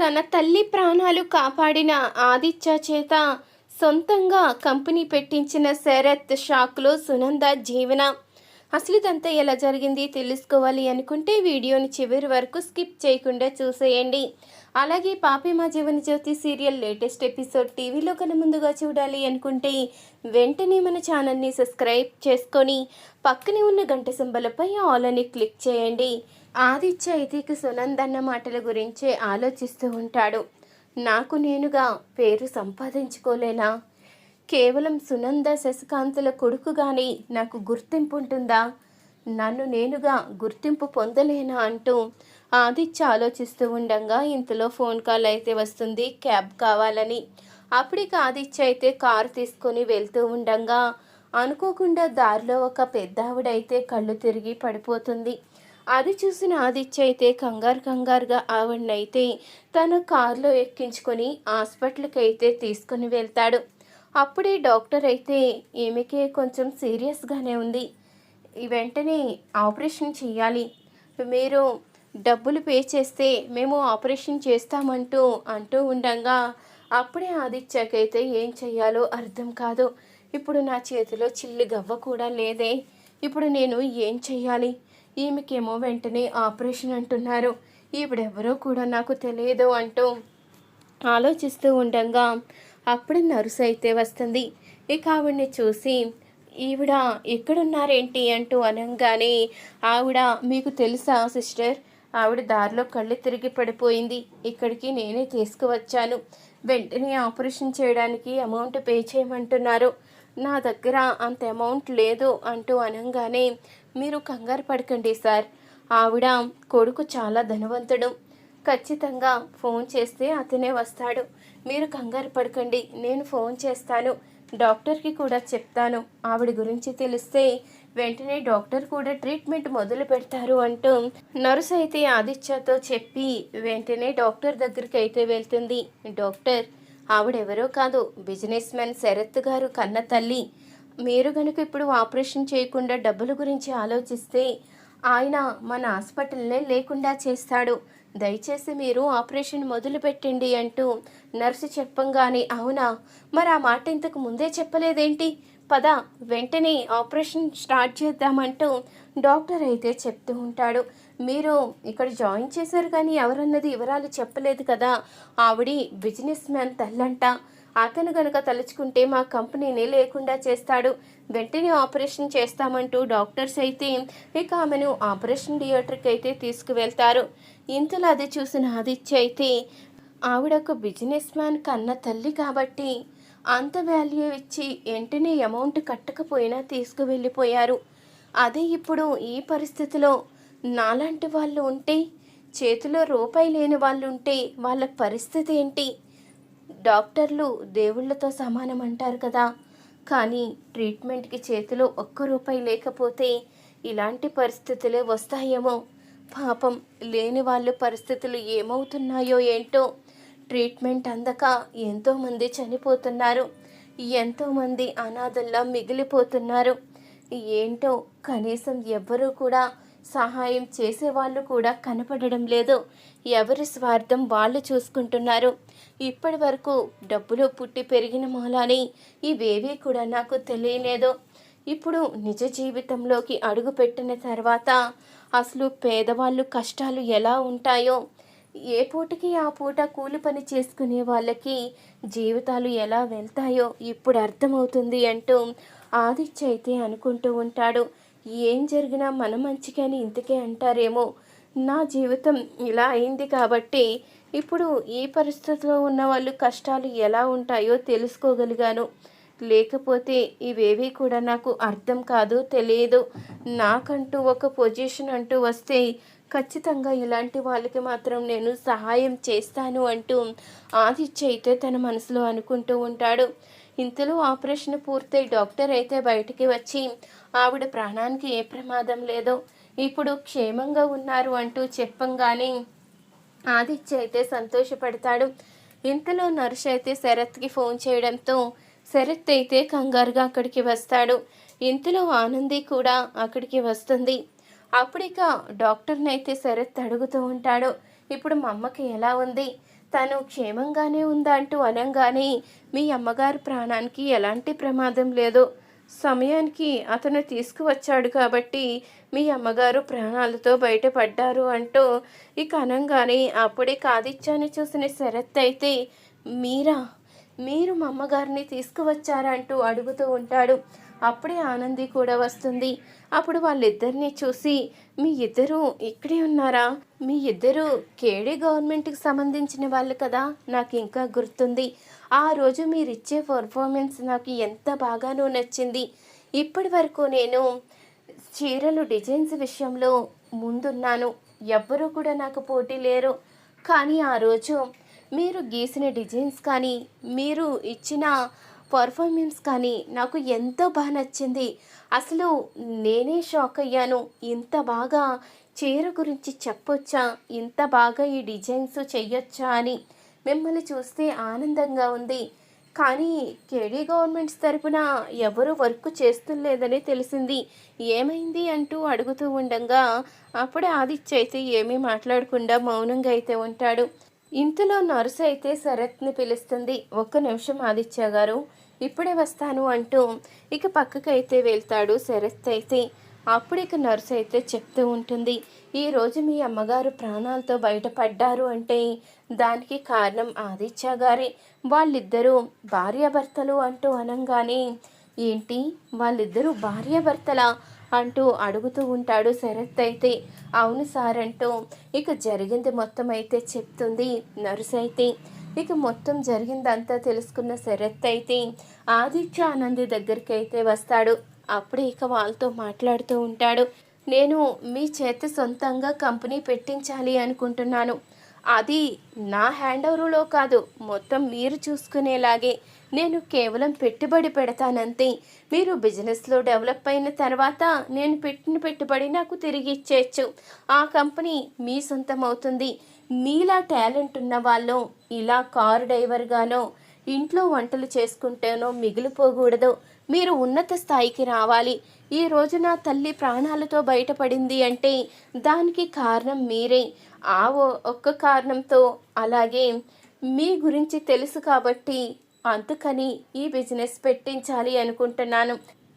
తన తల్లి ప్రాణాలు కాపాడిన ఆదిత్య చేత సొంతంగా కంపెనీ పెట్టించిన శరత్ షాక్లో సునంద జీవన. అసలు ఇదంతా ఎలా జరిగింది తెలుసుకోవాలి అనుకుంటే వీడియోని చివరి వరకు స్కిప్ చేయకుండా చూసేయండి. అలాగే పాపే మా Jeevan Jyoti serial latest episode టీవీలో కన్నా ముందుగా చూడాలి అనుకుంటే వెంటనే మన ఛానల్ని సబ్స్క్రైబ్ చేసుకొని పక్కనే ఉన్న గంట సింబలపై ఆల్ అని క్లిక్ చేయండి. ఆదిత్య అయితే సునందన్న మాటల గురించే ఆలోచిస్తూ ఉంటాడు. నాకు నేనుగా పేరు సంపాదించుకోలేనా? కేవలం సునంద శశికాంతుల కొడుకుగాని నాకు గుర్తింపు ఉంటుందా? నన్ను నేనుగా గుర్తింపు పొందలేనా అంటూ ఆదిత్య ఆలోచిస్తూ ఉండగా ఇంతలో ఫోన్ కాల్ అయితే వస్తుంది, క్యాబ్ కావాలని. అప్పటికి ఆదిత్య అయితే కారు తీసుకొని వెళ్తూ ఉండగా అనుకోకుండా దారిలో ఒక పెద్దావిడైతే కళ్ళు తిరిగి పడిపోతుంది. అది చూసిన ఆదిత్య అయితే కంగారుగా ఆవిడనైతే తన కారులో ఎక్కించుకొని హాస్పిటల్కి అయితే తీసుకుని వెళ్తాడు. అప్పుడే డాక్టర్ అయితే ఈమెకే కొంచెం సీరియస్గానే ఉంది, వెంటనే ఆపరేషన్ చేయాలి, మీరు డబ్బులు పే చేస్తే మేము ఆపరేషన్ అంటూ ఉండగా అప్పుడే ఆదిత్యకైతే ఏం చెయ్యాలో అర్థం కాదు. ఇప్పుడు నా చేతిలో చిల్లి గవ్వ కూడా లేదే, ఇప్పుడు నేను ఏం చెయ్యాలి? ఈమెకేమో వెంటనే ఆపరేషన్ అంటున్నారు, ఈవిడెవరో కూడా నాకు తెలియదు అంటూ ఆలోచిస్తూ ఉండగా అప్పుడు నర్సు అయితే వస్తుంది. ఇక ఆవిడని చూసి ఈవిడ ఎక్కడున్నారేంటి అంటూ అనగానే ఆవిడ, మీకు తెలుసా సిస్టర్, ఆవిడ దారిలో కళ్ళు తిరిగి పడిపోయింది, ఇక్కడికి నేనే తీసుకువచ్చాను, వెంటనే ఆపరేషన్ చేయడానికి అమౌంట్ పే చేయమంటున్నారు, నా దగ్గర అంత అమౌంట్ లేదు అంటూ అనగానే మీరు కంగారు పడకండి సార్, ఆవిడ కొడుకు చాలా ధనవంతుడు, ఖచ్చితంగా ఫోన్ చేస్తే అతనే వస్తాడు, మీరు కంగారు పడకండి, నేను ఫోన్ చేస్తాను, డాక్టర్కి కూడా చెప్తాను, ఆవిడ గురించి తెలిస్తే వెంటనే డాక్టర్ కూడా ట్రీట్మెంట్ మొదలు పెడతారు అంటూ నర్సు అయితే ఆదిత్యతో చెప్పి వెంటనే డాక్టర్ దగ్గరికి అయితే వెళ్తుంది. డాక్టర్, ఆవిడెవరో కాదు, బిజినెస్ మ్యాన్ శరత్ గారు కన్న తల్లి, మీరు కనుక ఇప్పుడు ఆపరేషన్ చేయకుండా డబ్బుల గురించి ఆలోచిస్తే ఆయన మన హాస్పిటల్నే లేకుండా చేస్తాడు, దయచేసి మీరు ఆపరేషన్ మొదలు పెట్టండి అంటూ నర్సు చెప్పంగానే, అవునా, మరి ఆ మాట ఇంతకు ముందే చెప్పలేదేంటి, పద వెంటనే ఆపరేషన్ స్టార్ట్ చేద్దామంటూ డాక్టర్ అయితే చెప్తూ ఉంటాడు. మీరు ఇక్కడ జాయిన్ చేశారు కానీ ఎవరన్నది వివరాలు చెప్పలేదు కదా, ఆవిడ బిజినెస్ మ్యాన్ తల్లంట, అతను గనక తలుచుకుంటే మా కంపెనీని లేకుండా చేస్తాడు, వెంటనే ఆపరేషన్ చేస్తామంటూ డాక్టర్స్ అయితే ఇక ఆమెను ఆపరేషన్ థియేటర్కి అయితే తీసుకువెళ్తారు. ఇంతలో అది చూసిన ఆదిత్య అయితే ఆవిడ ఒక బిజినెస్ మ్యాన్ కన్న తల్లి కాబట్టి అంత వాల్యూ ఇచ్చి వెంటనే అమౌంట్ కట్టకపోయినా తీసుకువెళ్ళిపోయారు. అదే ఇప్పుడు ఈ పరిస్థితిలో నాలాంటి వాళ్ళు ఉంటే, చేతిలో రూపాయి లేని వాళ్ళు ఉంటే వాళ్ళ పరిస్థితి ఏంటి? డాక్టర్లు దేవుళ్ళతో సమానం అంటారు కదా, కానీ ట్రీట్మెంట్కి చేతిలో ఒక్క రూపాయి లేకపోతే ఇలాంటి పరిస్థితులే వస్తాయేమో. పాపం లేని వాళ్ళ పరిస్థితులు ఏమవుతున్నాయో ఏంటో, ట్రీట్మెంట్ అందక ఎంతోమంది చనిపోతున్నారు, ఎంతోమంది అనాథల్లా మిగిలిపోతున్నారు, ఏంటో కనీసం ఎవ్వరూ కూడా సహాయం చేసేవాళ్ళు కూడా కనపడడం లేదు, ఎవరి స్వార్థం వాళ్ళు చూసుకుంటున్నారు. ఇప్పటి వరకు డబ్బులో పుట్టి పెరిగిన మూలాని ఇవేవీ కూడా నాకు తెలియలేదు, ఇప్పుడు నిజ జీవితంలోకి అడుగు పెట్టిన తర్వాత అసలు పేదవాళ్ళు కష్టాలు ఎలా ఉంటాయో, ఏ పూటకి ఆ పూట కూలి పని చేసుకునే వాళ్ళకి జీవితాలు ఎలా వెళ్తాయో ఇప్పుడు అర్థమవుతుంది అంటూ ఆదిత్య అయితే అనుకుంటూ ఉంటాడు. ఏం జరిగినా మన మంచికని ఇంతకే అంటారేమో, నా జీవితం ఇలా అయింది కాబట్టి ఇప్పుడు ఈ పరిస్థితిలో ఉన్న వాళ్ళు కష్టాలు ఎలా ఉంటాయో తెలుసుకోగలిగాను, లేకపోతే ఇవేవి కూడా నాకు అర్థం కాదు, తెలియదు, నాకంటూ ఒక పొజిషన్ అంటూ వస్తే ఖచ్చితంగా ఇలాంటి వాళ్ళకి మాత్రం నేను సహాయం చేస్తాను అంటూ ఆదిత్య అయితే తన మనసులో అనుకుంటూ ఉంటాడు. ఇంతలో ఆపరేషన్ పూర్తయి డాక్టర్ అయితే బయటికి వచ్చి ఆవిడ ప్రాణానికి ఏ ప్రమాదం లేదో, ఇప్పుడు క్షేమంగా ఉన్నారు అంటూ చెప్పంగానే ఆదిత్య అయితే సంతోషపడతాడు. ఇంతలో నర్స్ అయితే శరత్కి ఫోన్ చేయడంతో శరత్ అయితే కంగారుగా అక్కడికి వస్తాడు. ఇంతలో ఆనంది కూడా అక్కడికి వస్తుంది. అప్పుడిక డాక్టర్ని అయితే శరత్ అడుగుతూ ఉంటాడు, ఇప్పుడు మా అమ్మకి ఎలా ఉంది, తను క్షేమంగానే ఉందా అంటూ అనంగానే మీ అమ్మగారి ప్రాణానికి ఎలాంటి ప్రమాదం లేదు, సమయానికి అతను తీసుకువచ్చాడు కాబట్టి మీ అమ్మగారు ప్రాణాలతో బయటపడ్డారు అంటూ ఇక అనంగానే అప్పుడే ఆదిత్యాన్ని చూసిన శరత్ అయితే మీరా, మీరు మా అమ్మగారిని తీసుకువచ్చారా అంటూ అడుగుతూ ఉంటాడు. అప్పుడే ఆనంది కూడా వస్తుంది. అప్పుడు వాళ్ళిద్దరినీ చూసి మీ ఇద్దరు ఇక్కడే ఉన్నారా, మీ ఇద్దరు కేడీ గవర్నమెంట్కి సంబంధించిన వాళ్ళు కదా, నాకు ఇంకా గుర్తుంది. ఆ రోజు మీరిచ్చే పర్ఫార్మెన్స్ నాకు ఎంత బాగానో నచ్చింది. ఇప్పటి వరకు నేను చీరలు డిజైన్స్ విషయంలో ముందున్నాను, ఎవ్వరూ కూడా నాకు పోటీ లేరు. కానీ ఆ రోజు మీరు గీసిన డిజైన్స్ కానీ మీరు ఇచ్చిన పర్ఫార్మెన్స్ కానీ నాకు ఎంతో బాగా నచ్చింది. అసలు నేనే షాక్ అయ్యాను, ఇంత బాగా చీర గురించి చెప్పొచ్చా, ఇంత బాగా ఈ డిజైన్స్ చెయ్యొచ్చా అని. మిమ్మల్ని చూస్తే ఆనందంగా ఉంది. కానీ కేడీ గవర్నమెంట్స్ తరపున ఎవరు వర్క్ చేస్తులేదని తెలిసింది, ఏమైంది అంటూ అడుగుతూ ఉండగా అప్పుడే ఆదిత్య అయితే ఏమీ మాట్లాడకుండా మౌనంగా అయితే ఉంటాడు. ఇంతలో నర్సు అయితే శరత్ని పిలుస్తుంది. ఒక్క నిమిషం ఆదిత్య గారు, ఇప్పుడే వస్తాను అంటూ ఇక పక్కకైతే వెళ్తాడు శరత్ అయితే. అప్పుడు ఇక నర్సు అయితే చెప్తూ ఉంటుంది, ఈరోజు మీ అమ్మగారు ప్రాణాలతో బయటపడ్డారు అంటే దానికి కారణం ఆదిత్య గారే. వాళ్ళిద్దరూ భార్యాభర్తలు అంటూ అనంగానే ఏంటి, వాళ్ళిద్దరూ భార్యాభర్తలా అంటూ అడుగుతూ ఉంటాడు శరత్ అయితే. అవును సార్ అంటూ ఇక జరిగింది మొత్తం అయితే చెప్తుంది నర్సు అయితే. ఇక మొత్తం జరిగిందంతా తెలుసుకున్న శరత్ అయితే ఆదిత్య ఆనంది దగ్గరికి అయితే వస్తాడు. అప్పుడే ఇక వాళ్ళతో మాట్లాడుతూ ఉంటాడు. నేను మీ చేత సొంతంగా కంపెనీ పెట్టించాలి అనుకుంటున్నాను. అది నా హ్యాండ్ ఓవర్లో కాదు, మొత్తం మీరు చూసుకునేలాగే. నేను కేవలం పెట్టుబడి పెడతానంతే. మీరు బిజినెస్లో డెవలప్ అయిన తర్వాత నేను పెట్టిన పెట్టుబడి నాకు తిరిగి ఇచ్చేయచ్చు. ఆ కంపెనీ మీ సొంతం అవుతుంది. మీలా టాలెంట్ ఉన్న వాళ్ళు ఇలా కారు డ్రైవర్గానో ఇంట్లో వంటలు చేసుకుంటేనో మిగిలిపోకూడదు. మీరు ఉన్నత స్థాయికి రావాలి. ఈ రోజు నా తల్లి ప్రాణాలతో బయటపడింది అంటే దానికి కారణం మీరే. ఆ ఒక్క కారణంతో, అలాగే మీ గురించి తెలుసు కాబట్టి అందుకని ఈ బిజినెస్ పెట్టించాలి అనుకుంటున్నాను.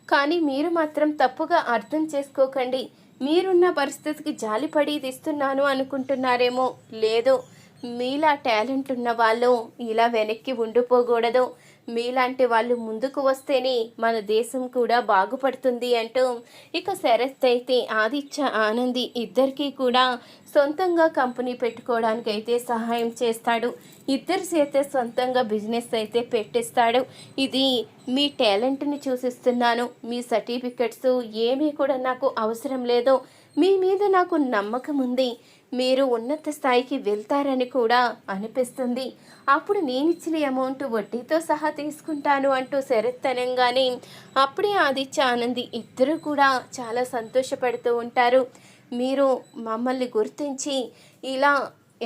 కానీ మీరు మాత్రం తప్పుగా అర్థం చేసుకోకండి. మీరున్న పరిస్థితికి జాలిపడి ఇది ఇస్తున్నాను అనుకుంటున్నారేమో. లేదు, మీలా టాలెంట్ ఉన్న వాళ్ళు ఇలా వెనక్కి ఉండిపోకూడదు. మీలాంటి వాళ్ళు ముందుకు వస్తేనే మన దేశం కూడా బాగుపడుతుంది అంటూ ఇక శరత్ అయితే ఆదిత్య ఆనంది ఇద్దరికీ కూడా సొంతంగా కంపెనీ పెట్టుకోవడానికి అయితే సహాయం చేస్తాడు. ఇద్దరి చేత సొంతంగా బిజినెస్ అయితే పెట్టిస్తాడు. ఇది మీ టాలెంట్ని చూసిస్తున్నాను, మీ సర్టిఫికెట్స్ ఏమీ కూడా నాకు అవసరం లేదు. మీ మీద నాకు నమ్మకం ఉంది. మీరు ఉన్నత స్థాయికి వెళ్తారని కూడా అనిపిస్తుంది. అప్పుడు నేనిచ్చిన అమౌంట్ వడ్డీతో సహా తీసుకుంటాను అంటూ శరత్ అనగానే అప్పుడే ఆదిత్య ఆనంది ఇద్దరు కూడా చాలా సంతోషపడుతూ ఉంటారు. మీరు మమ్మల్ని గుర్తించి ఇలా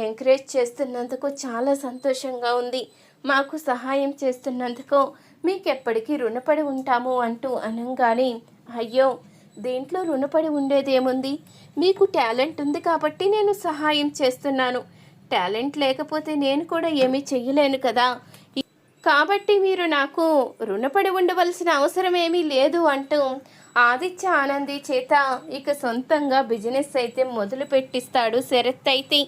ఎంకరేజ్ చేస్తున్నందుకు చాలా సంతోషంగా ఉంది. మాకు సహాయం చేస్తున్నందుకు మీకు ఎప్పటికీ రుణపడి ఉంటాము అంటూ అనగానే అయ్యో, దీంట్లో రుణపడి ఉండేదేముంది, మీకు టాలెంట్ ఉంది కాబట్టి నేను సహాయం చేస్తున్నాను. టాలెంట్ లేకపోతే నేను కూడా ఏమీ చెయ్యలేను కదా, కాబట్టి మీరు నాకు రుణపడి ఉండవలసిన అవసరం ఏమీ లేదు అంటూ ఆదిత్య ఆనంది చేత ఇక సొంతంగా బిజినెస్ అయితే మొదలు పెట్టిస్తాడు శరత్ అయితే.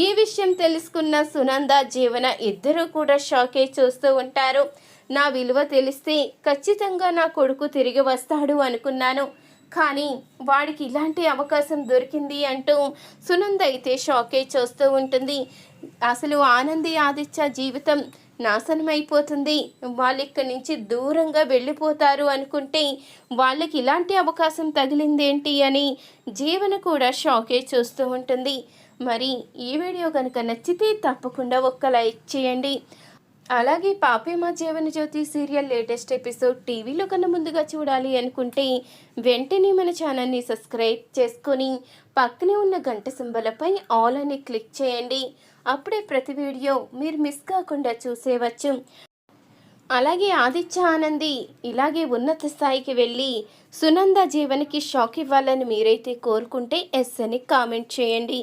ఈ విషయం తెలుసుకున్న సునంద జీవన ఇద్దరూ కూడా షాకే చూస్తూ ఉంటారు. నా విలువ తెలిస్తే ఖచ్చితంగా నా కొడుకు తిరిగి వస్తాడు అనుకున్నాను, కానీ వాడికి ఇలాంటి అవకాశం దొరికింది అంటూ సునంద అయితే షాకే చూస్తూ ఉంటుంది. అసలు ఆనంది ఆదిత్య జీవితం నాశనం అయిపోతుంది, వాళ్ళు ఇక్కడి నుంచి దూరంగా వెళ్ళిపోతారు అనుకుంటే వాళ్ళకి ఇలాంటి అవకాశం తగిలిందేంటి అని జీవన కూడా షాకే చూస్తూ ఉంటుంది. మరి ఈ వీడియో కనుక నచ్చితే తప్పకుండా ఒక్క లైక్ చేయండి. అలాగే పాపే మా Jeevan Jyoti serial latest episode టీవీలో కన్నా ముందుగా చూడాలి అనుకుంటే వెంటనే మన ఛానల్ని సబ్స్క్రైబ్ చేసుకొని పక్కనే ఉన్న గంట సింబలపై ఆల్ అని క్లిక్ చేయండి. అప్పుడే ప్రతి వీడియో మీరు మిస్ కాకుండా చూసేవచ్చు. అలాగే ఆదిత్య ఆనంది ఇలాగే ఉన్నత స్థాయికి వెళ్ళి సునంద జీవనికి షాక్ ఇవ్వాలని మీరైతే కోరుకుంటే ఎస్ అని కామెంట్ చేయండి.